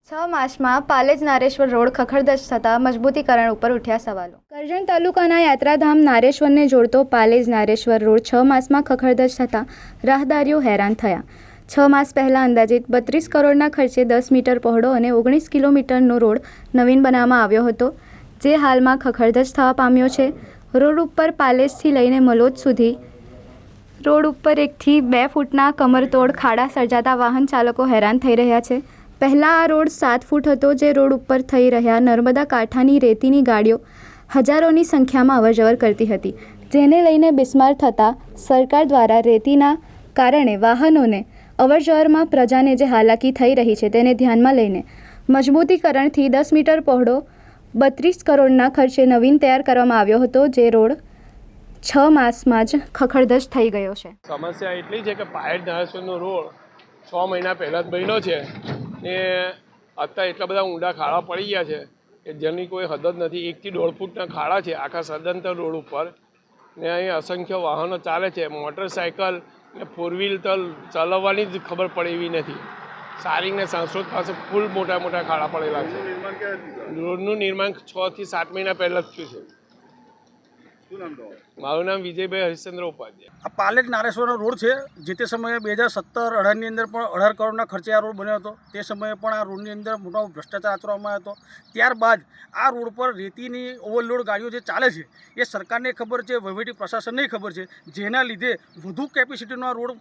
6 માસમાં પાલેજ નારેશ્વર રોડ ખખડધજ થતાં મજબૂતીકરણ ઉપર ઉઠ્યા સવાલો। કરજણ તાલુકાના યાત્રાધામ નારેશ્વરને જોડતો પાલેજ નારેશ્વર રોડ 6 માસમાં ખખડધજ થતાં રાહદારીઓ હેરાન થયા। 6 માસ પહેલાં અંદાજિત 32 કરોડના ખર્ચે 10 મીટર પહોળો અને 19 કિલોમીટરનો રોડ નવીન બનાવવામાં આવ્યો હતો, જે હાલમાં ખખડધજ થવા પામ્યો છે। રોડ ઉપર પાલેજથી લઈને મલોદ સુધી રોડ ઉપર 1 થી 2 ફૂટના કમરતોડ ખાડા સર્જાતા વાહન ચાલકો હેરાન થઈ રહ્યા છે। પહેલાં આ રોડ 7 ફૂટ હતો, જે રોડ ઉપર થઈ રહ્યા નર્મદા કાંઠાની રેતીની ગાડીઓ હજારોની સંખ્યામાં અવરજવર કરતી હતી, જેને લઈને બિસ્માર થતાં સરકાર દ્વારા રેતીના કારણે વાહનોને અવરજવરમાં પ્રજાને જે હાલાકી થઈ રહી છે તેને ધ્યાનમાં લઈને મજબૂતીકરણથી 10 મીટર પહોળો 32 કરોડના ખર્ચે નવીન તૈયાર કરવામાં આવ્યો હતો, જે રોડ 6 માસમાં જ ખખડધજ થઈ ગયો છે। સમસ્યા એટલી છે કે પાલેજ નારેશ્વરનો રોડ 6 મહિના પહેલાં જ બન્યો છે ને અત્યારે એટલા બધા ઊંડા ખાડા પડી ગયા છે કે જેની કોઈ હદ જ નથી। 1 થી 1.5 ફૂટના ખાડા છે આખા સદંતર રોડ ઉપર ને અહીં અસંખ્ય વાહનો ચાલે છે। મોટરસાઇકલ ને 4 વ્હીલ તો ચલાવવાની જ ખબર પડે એવી નથી। સારી ને સંસ્કૃત પાસે ફૂલ મોટા મોટા ખાડા પડેલા છે। રોડનું નિર્માણ 6 થી 7 મહિના પહેલાં જ થયું છે। મારું નામ વિજયભાઈ હરિશ્ચંદ્ર ઉપાધ્યાય। આ પાલેજ નારેશ્વરનો રોડ છે, જે તે સમયે 2017-18ની અંદર પણ 18 કરોડના ખર્ચે આ રોડ બન્યો હતો। તે સમયે પણ આ રોડની અંદર મોટો ભ્રષ્ટાચાર આચરવામાં આવ્યો હતો। ત્યારબાદ આ રોડ પર રેતીની ઓવરલોડ ગાડીઓ જે ચાલે છે એ સરકારને ખબર છે, વહીવટી પ્રશાસનને ખબર છે, જેના લીધે વધુ કેપેસિટીનો આ રોડ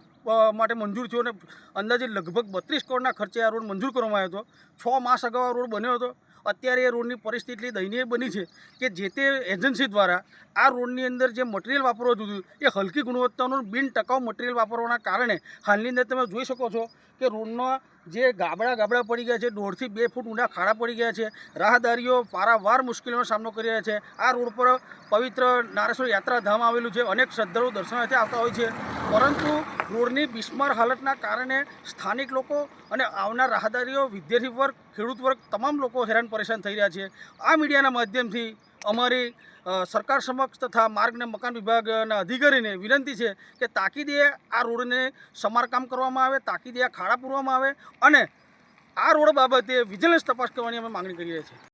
માટે મંજૂર થયો અને અંદાજે લગભગ 32 કરોડના ખર્ચે આ રોડ મંજૂર કરવામાં આવ્યો હતો। 6 માસ અગાઉ આ રોડ બન્યો હતો। અત્યારે એ રોડની પરિસ્થિતિ એટલી દયનીય બની છે કે જે તે એજન્સી દ્વારા આ રોડની અંદર જે મટીરિયલ વાપરવું હતું એ હલકી ગુણવત્તાનું બિન ટકાઉ મટીરિયલ વાપરવાના કારણે હાલની અંદર તમે જોઈ શકો છો કે રોડના જે ગાબડા પડી ગયા છે, 1.5 થી 2 ફૂટ ઊંડા ખાડા પડી ગયા છે। રાહદારીઓ પારાવાર મુશ્કેલીનો સામનો કરી રહ્યા છે। આ રોડ પર પવિત્ર નારેશ્વર યાત્રાધામ આવેલું છે, અનેક શ્રદ્ધાળુઓ દર્શનાર્થે આવતા હોય છે, પરંતુ રોડની બિસ્માર હાલતના કારણે સ્થાનિક લોકો અને આવનાર રાહદારીઓ, વિદ્યાર્થી વર્ગ, ખેડૂત વર્ગ તમામ લોકો હેરાન પરેશાન થઈ રહ્યા છે। આ મીડિયાના માધ્યમથી અમારી સરકાર સમક્ષ તથા માર્ગ અને મકાન વિભાગના અધિકારીને વિનંતી છે કે તાકીદે આ રોડને સમારકામ કરવામાં આવે, તાકીદે આ ખાડા પૂરવામાં આવે અને આ રોડ બાબતે વિજિલન્સ તપાસ કરવાની અમે માગણી કરી રહ્યા છીએ।